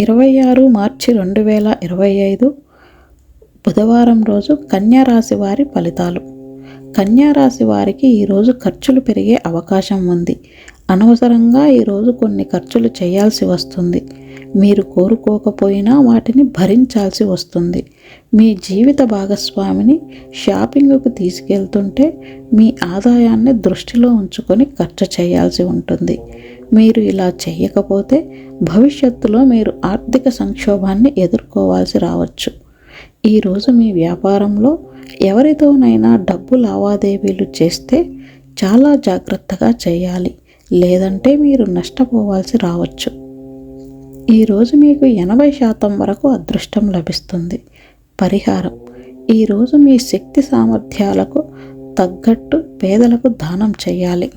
26 మార్చి 2025 బుధవారం రోజు కన్యా రాశి వారి ఫలితాలు. కన్యా రాశి వారికి ఈరోజు ఖర్చులు పెరిగే అవకాశం ఉంది. అనవసరంగా ఈరోజు కొన్ని ఖర్చులు చేయాల్సి వస్తుంది. మీరు కోరుకోకపోయినా వాటిని భరించాల్సి వస్తుంది. మీ జీవిత భాగస్వామిని షాపింగ్కు తీసుకెళ్తుంటే మీ ఆదాయాన్ని దృష్టిలో ఉంచుకొని ఖర్చు చేయాల్సి ఉంటుంది. మీరు ఇలా చేయకపోతే భవిష్యత్తులో మీరు ఆర్థిక సంక్షోభాన్ని ఎదుర్కోవాల్సి రావచ్చు. ఈరోజు మీ వ్యాపారంలో ఎవరితోనైనా డబ్బు లావాదేవీలు చేస్తే చాలా జాగ్రత్తగా చేయాలి, లేదంటే మీరు నష్టపోవాల్సి రావచ్చు. ఈరోజు మీకు 80% వరకు అదృష్టం లభిస్తుంది. పరిహారం: ఈరోజు మీ శక్తి సామర్థ్యాలకు తగ్గట్టు పేదలకు దానం చేయాలి.